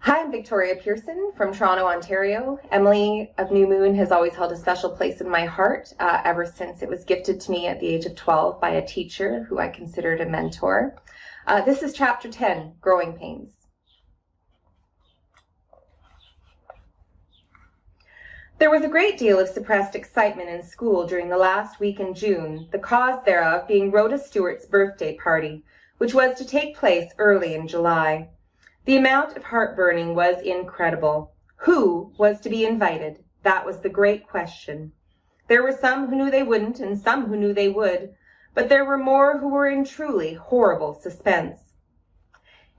Hi, I'm Victoria Pearson from Toronto, Ontario. Emily of New Moon has always held a special place in my heart ever since it was gifted to me at the age of 12 by a teacher who I considered a mentor. This is Chapter 10, Growing Pains. There was a great deal of suppressed excitement in school during the last week in June, the cause thereof being Rhoda Stewart's birthday party, which was to take place early in July. The amount of heartburning was incredible. Who was to be invited? That was the great question. There were some who knew they wouldn't, and some who knew they would, but there were more who were in truly horrible suspense.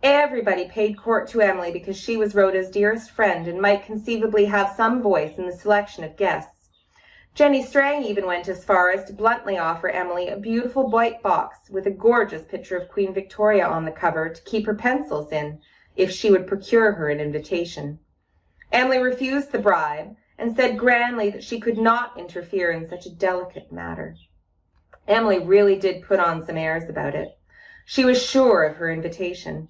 Everybody paid court to Emily because she was Rhoda's dearest friend and might conceivably have some voice in the selection of guests. Jenny Strang even went as far as to bluntly offer Emily a beautiful white box with a gorgeous picture of Queen Victoria on the cover to keep her pencils in, if she would procure her an invitation. Emily refused the bribe and said grandly that she could not interfere in such a delicate matter. Emily really did put on some airs about it. She was sure of her invitation.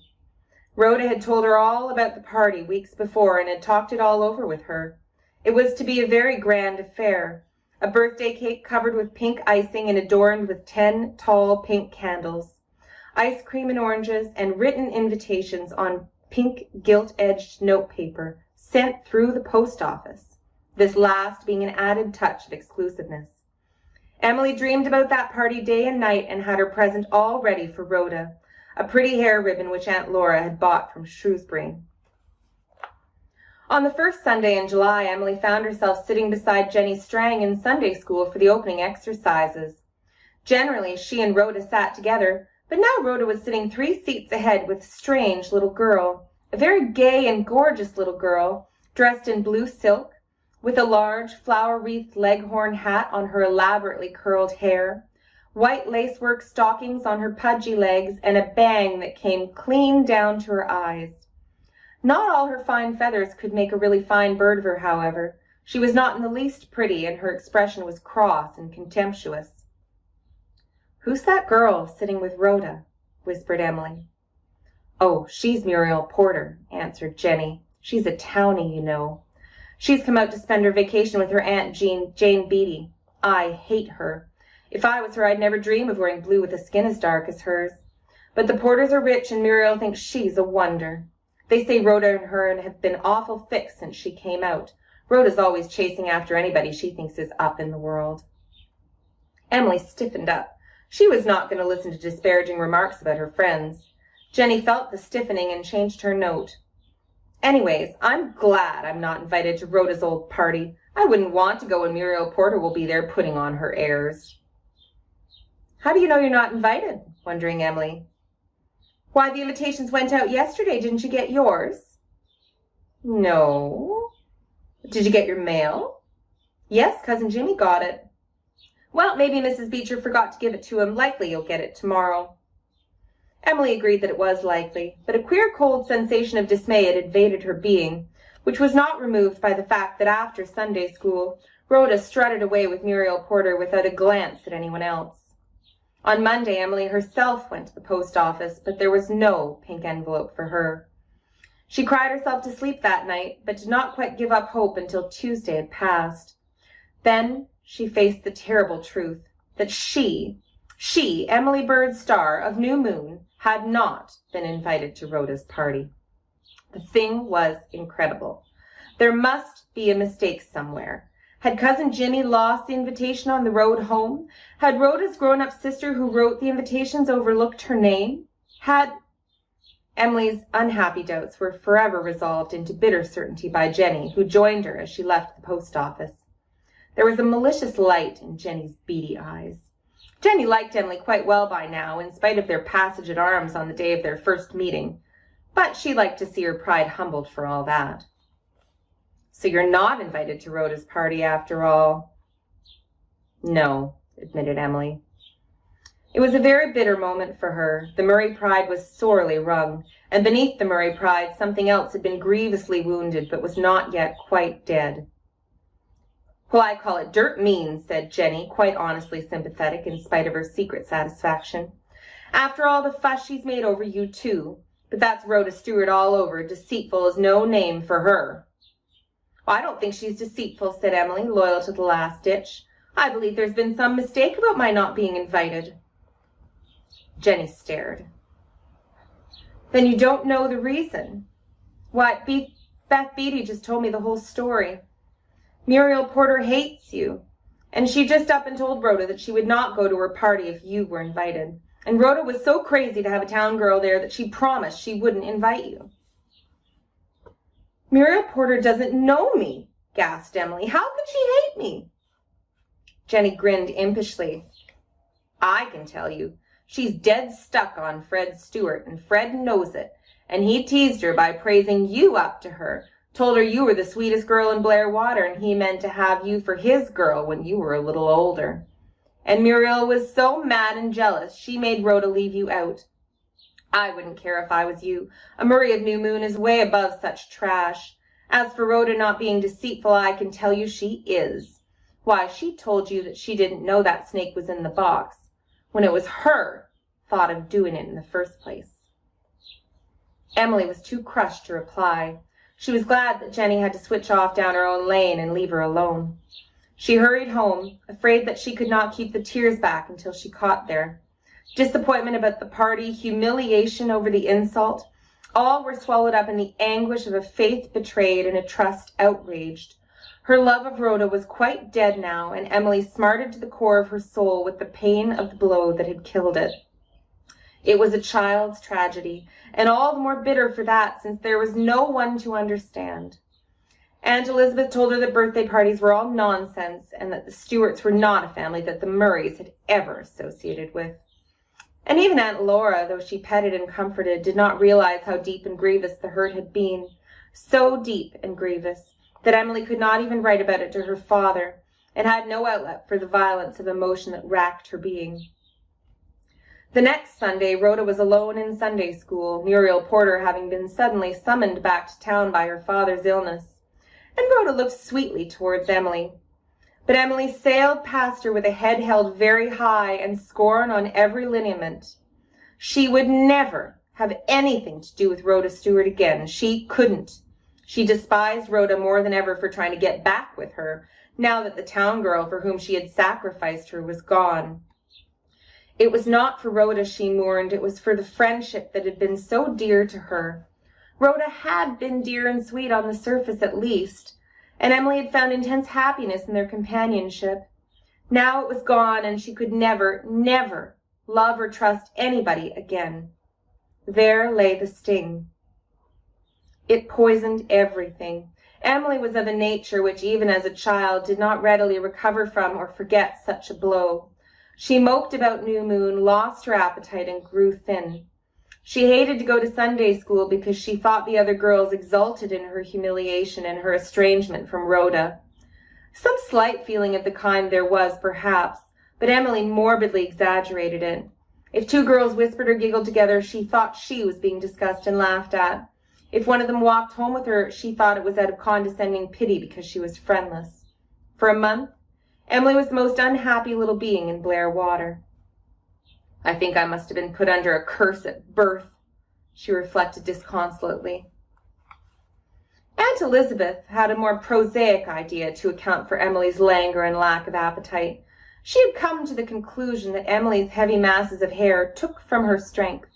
Rhoda had told her all about the party weeks before and had talked it all over with her. It was to be a very grand affair, a birthday cake covered with pink icing and adorned with 10 tall pink candles, ice cream and oranges, and written invitations on pink gilt-edged notepaper sent through the post office, this last being an added touch of exclusiveness. Emily dreamed about that party day and night and had her present all ready for Rhoda, a pretty hair ribbon which Aunt Laura had bought from Shrewsbury. On the first Sunday in July, Emily found herself sitting beside Jenny Strang in Sunday school for the opening exercises. Generally, she and Rhoda sat together, but now Rhoda was sitting 3 seats ahead with a strange little girl, a very gay and gorgeous little girl, dressed in blue silk, with a large flower-wreathed leghorn hat on her elaborately curled hair, white lacework stockings on her pudgy legs, and a bang that came clean down to her eyes. Not all her fine feathers could make a really fine bird of her, however. She was not in the least pretty, and her expression was cross and contemptuous. "Who's that girl sitting with Rhoda?" whispered Emily. "Oh, she's Muriel Porter," answered Jenny. "She's a townie, you know. She's come out to spend her vacation with her Aunt Jane Beattie. I hate her. If I was her, I'd never dream of wearing blue with a skin as dark as hers. But the Porters are rich, and Muriel thinks she's a wonder. They say Rhoda and her have been awful fixed since she came out. Rhoda's always chasing after anybody she thinks is up in the world." Emily stiffened up. She was not going to listen to disparaging remarks about her friends. Jenny felt the stiffening and changed her note. "Anyways, I'm glad I'm not invited to Rhoda's old party. I wouldn't want to go when Muriel Porter will be there putting on her airs." "How do you know you're not invited?" wondering Emily. "Why, the invitations went out yesterday. Didn't you get yours?" "No." "Did you get your mail?" "Yes, Cousin Jimmy got it." "Well, maybe Mrs. Beecher forgot to give it to him. Likely you'll get it tomorrow." Emily agreed that it was likely, but a queer cold sensation of dismay had invaded her being, which was not removed by the fact that after Sunday school, Rhoda strutted away with Muriel Porter without a glance at anyone else. On Monday, Emily herself went to the post office, but there was no pink envelope for her. She cried herself to sleep that night, but did not quite give up hope until Tuesday had passed. Then she faced the terrible truth that she, Emily Bird Starr of New Moon, had not been invited to Rhoda's party. The thing was incredible. There must be a mistake somewhere. Had Cousin Jimmy lost the invitation on the road home? Had Rhoda's grown-up sister who wrote the invitations overlooked her name? Emily's unhappy doubts were forever resolved into bitter certainty by Jenny, who joined her as she left the post office. There was a malicious light in Jenny's beady eyes. Jenny liked Emily quite well by now, in spite of their passage at arms on the day of their first meeting, but she liked to see her pride humbled for all that. "So you're not invited to Rhoda's party after all?" "No," admitted Emily. It was a very bitter moment for her. The Murray pride was sorely wrung, and beneath the Murray pride something else had been grievously wounded but was not yet quite dead. "Well, I call it dirt mean," said Jenny, quite honestly sympathetic in spite of her secret satisfaction. "After all the fuss she's made over you two. But that's Rhoda Stewart all over. Deceitful is no name for her. I don't think she's deceitful, said Emily, loyal to the last ditch. I believe there's been some mistake about my not being invited. Jenny stared. Then you don't know the reason? Why, Beth Beatty just told me the whole story. Muriel Porter hates you, and she just up and told Rhoda that she would not go to her party if you were invited. And Rhoda was so crazy to have a town girl there that she promised she wouldn't invite you. Muriel Porter doesn't know me, gasped Emily. How could she hate me? Jenny grinned impishly. I can tell you. She's dead stuck on Fred Stewart, and Fred knows it. And he teased her by praising you up to her. Told her you were the sweetest girl in Blair Water, and he meant to have you for his girl when you were a little older. And Muriel was so mad and jealous, she made Rhoda leave you out. I wouldn't care if I was you. A Murray of New Moon is way above such trash. As for Rhoda not being deceitful, I can tell you she is. Why, she told you that she didn't know that snake was in the box, when it was her thought of doing it in the first place. Emily was too crushed to reply. She was glad that Jenny had to switch off down her own lane and leave her alone. She hurried home, afraid that she could not keep the tears back until she caught there. Disappointment about the party, humiliation over the insult, all were swallowed up in the anguish of a faith betrayed and a trust outraged. Her love of Rhoda was quite dead now, and Emily smarted to the core of her soul with the pain of the blow that had killed it. It was a child's tragedy, and all the more bitter for that, since there was no one to understand. Aunt Elizabeth told her that birthday parties were all nonsense, and that the Stewarts were not a family that the Murrays had ever associated with. And even Aunt Laura, though she petted and comforted, did not realize how deep and grievous the hurt had been. So deep and grievous that Emily could not even write about it to her father, and had no outlet for the violence of emotion that racked her being. The next Sunday, Rhoda was alone in Sunday school, Muriel Porter having been suddenly summoned back to town by her father's illness. And Rhoda looked sweetly towards Emily. But Emily sailed past her with a head held very high and scorn on every lineament. She would never have anything to do with Rhoda Stewart again. She couldn't. She despised Rhoda more than ever for trying to get back with her, now that the town girl for whom she had sacrificed her was gone. It was not for Rhoda she mourned, it was for the friendship that had been so dear to her. Rhoda had been dear and sweet on the surface at least, and Emily had found intense happiness in their companionship. Now it was gone, and she could never, never love or trust anybody again. There lay the sting. It poisoned everything. Emily was of a nature which, even as a child, did not readily recover from or forget such a blow. She moped about New Moon, lost her appetite, and grew thin. She hated to go to Sunday school because she thought the other girls exulted in her humiliation and her estrangement from Rhoda. Some slight feeling of the kind there was, perhaps, but Emily morbidly exaggerated it. If two girls whispered or giggled together, she thought she was being discussed and laughed at. If one of them walked home with her, she thought it was out of condescending pity because she was friendless. For a month, Emily was the most unhappy little being in Blair Water. I think I must have been put under a curse at birth, she reflected disconsolately. Aunt Elizabeth had a more prosaic idea to account for Emily's languor and lack of appetite. She had come to the conclusion that Emily's heavy masses of hair took from her strength,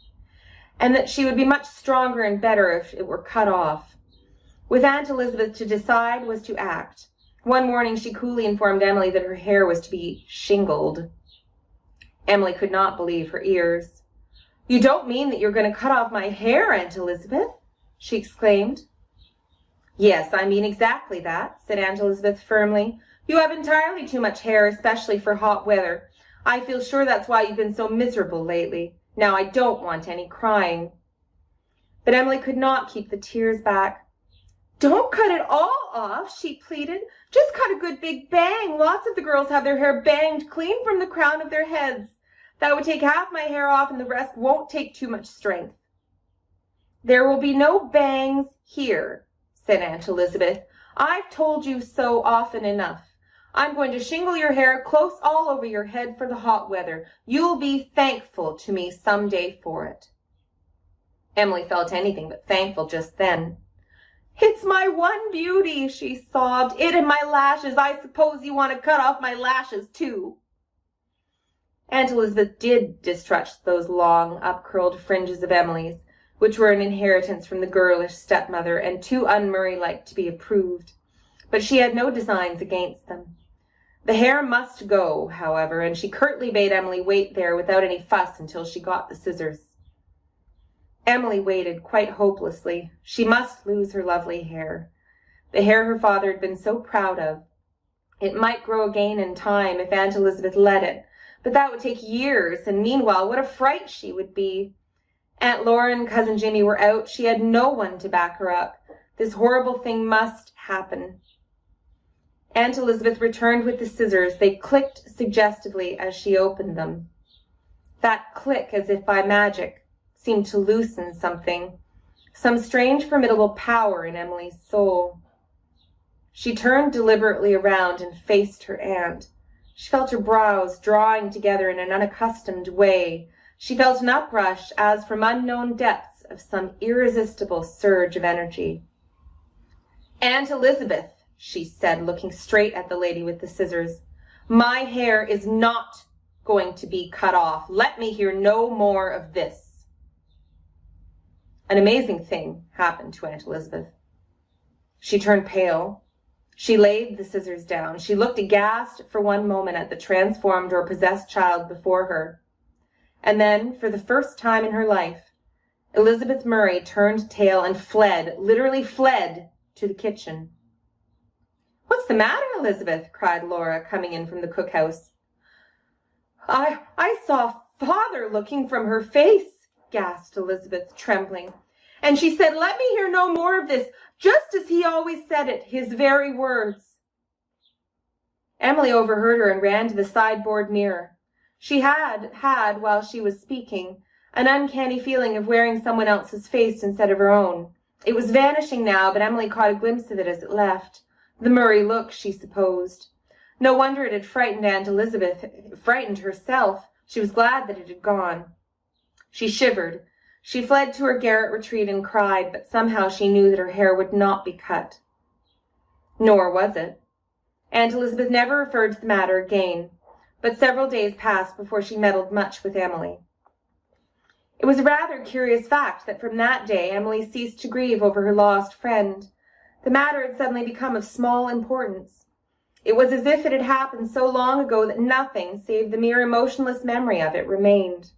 and that she would be much stronger and better if it were cut off. With Aunt Elizabeth, to decide was to act. One morning she coolly informed Emily that her hair was to be shingled. Emily could not believe her ears. You don't mean that you're going to cut off my hair, Aunt Elizabeth? She exclaimed. Yes, I mean exactly that, said Aunt Elizabeth firmly. You have entirely too much hair, especially for hot weather. I feel sure that's why you've been so miserable lately. Now I don't want any crying. But Emily could not keep the tears back. Don't cut it all off, she pleaded. Just cut a good big bang. Lots of the girls have their hair banged clean from the crown of their heads. That would take half my hair off, and the rest won't take too much strength. There will be no bangs here, said Aunt Elizabeth. I've told you so often enough. I'm going to shingle your hair close all over your head for the hot weather. You'll be thankful to me some day for it. Emily felt anything but thankful just then. "It's my one beauty," she sobbed. "It and my lashes. I suppose you want to cut off my lashes, too." Aunt Elizabeth did distrust those long, up-curled fringes of Emily's, which were an inheritance from the girlish stepmother and too un-Murray-like to be approved. But she had no designs against them. The hair must go, however, and she curtly bade Emily wait there without any fuss until she got the scissors. Emily waited quite hopelessly. She must lose her lovely hair, the hair her father had been so proud of. It might grow again in time if Aunt Elizabeth let it, but that would take years, and meanwhile what a fright she would be. Aunt Laura and Cousin Jimmy were out. She had no one to back her up. This horrible thing must happen. Aunt Elizabeth returned with the scissors. They clicked suggestively as she opened them. That click, as if by magic, seemed to loosen something, some strange formidable power in Emily's soul. She turned deliberately around and faced her aunt. She felt her brows drawing together in an unaccustomed way. She felt an uprush as from unknown depths of some irresistible surge of energy. "Aunt Elizabeth," she said, looking straight at the lady with the scissors, "my hair is not going to be cut off. Let me hear no more of this." An amazing thing happened to Aunt Elizabeth. She turned pale. She laid the scissors down. She looked aghast for one moment at the transformed or possessed child before her. And then, for the first time in her life, Elizabeth Murray turned tail and fled, literally fled, to the kitchen. "What's the matter, Elizabeth?" cried Laura, coming in from the cookhouse. I saw Father looking from her face," gasped Elizabeth, trembling. "And she said, 'Let me hear no more of this,' just as he always said it, his very words." Emily overheard her and ran to the sideboard mirror. She had, while she was speaking, an uncanny feeling of wearing someone else's face instead of her own. It was vanishing now, but Emily caught a glimpse of it as it left. The Murray look, she supposed. No wonder it had frightened Aunt Elizabeth, frightened herself. She was glad that it had gone. She shivered. She fled to her garret retreat and cried, but somehow she knew that her hair would not be cut. Nor was it. Aunt Elizabeth never referred to the matter again, but several days passed before she meddled much with Emily. It was a rather curious fact that from that day Emily ceased to grieve over her lost friend. The matter had suddenly become of small importance. It was as if it had happened so long ago that nothing, save the mere emotionless memory of it, remained.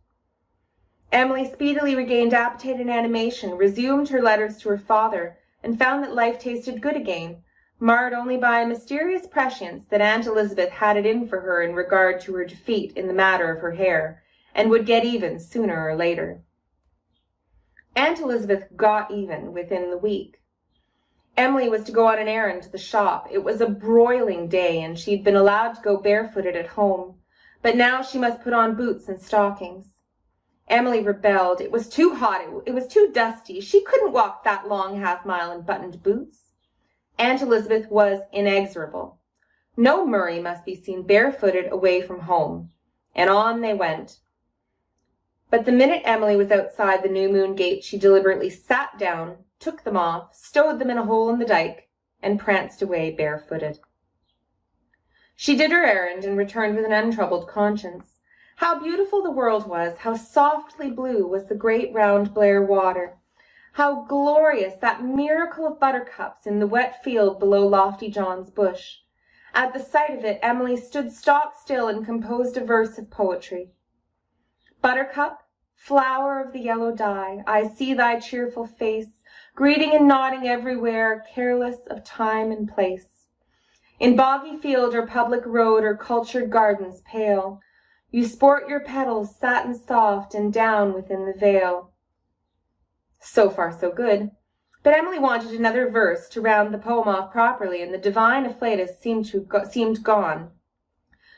Emily speedily regained appetite and animation, resumed her letters to her father, and found that life tasted good again, marred only by a mysterious prescience that Aunt Elizabeth had it in for her in regard to her defeat in the matter of her hair, and would get even sooner or later. Aunt Elizabeth got even within the week. Emily was to go on an errand to the shop. It was a broiling day, and she'd been allowed to go barefooted at home, but now she must put on boots and stockings. Emily rebelled. It was too hot. It was too dusty. She couldn't walk that long half-mile in buttoned boots. Aunt Elizabeth was inexorable. No Murray must be seen barefooted away from home, and on they went. But the minute Emily was outside the New Moon gate, she deliberately sat down, took them off, stowed them in a hole in the dike, and pranced away barefooted. She did her errand and returned with an untroubled conscience. How beautiful the world was, how softly blue was the great round Blair water, how glorious that miracle of buttercups in the wet field below Lofty John's bush. At the sight of it, Emily stood stock still and composed a verse of poetry. Buttercup, flower of the yellow dye, I see thy cheerful face, greeting and nodding everywhere, careless of time and place. In boggy field or public road or cultured gardens pale, you sport your petals satin soft and down within the veil. So far so good, but Emily wanted another verse to round the poem off properly, and the divine afflatus seemed gone.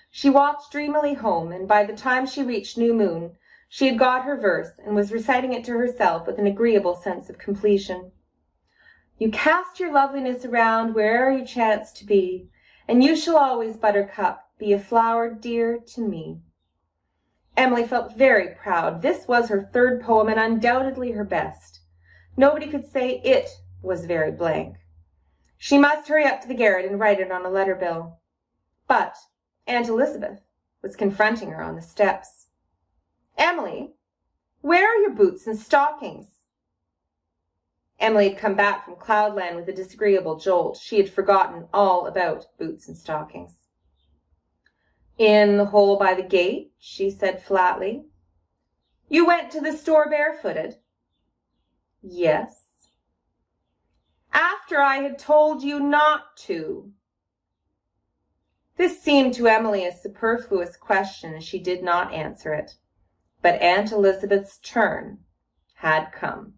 She walked dreamily home, and by the time she reached New Moon, she had got her verse and was reciting it to herself with an agreeable sense of completion. You cast your loveliness around where'er you chance to be, and you shall always, buttercup, be a flower dear to me. Emily felt very proud. This was her third poem and undoubtedly her best. Nobody could say it was very blank. She must hurry up to the garret and write it on a letter bill. But Aunt Elizabeth was confronting her on the steps. "Emily, where are your boots and stockings?" Emily had come back from Cloudland with a disagreeable jolt. She had forgotten all about boots and stockings. "In the hole by the gate," she said flatly. "You went to the store barefooted?" "Yes." "After I had told you not to." This seemed to Emily a superfluous question, and she did not answer it. But Aunt Elizabeth's turn had come.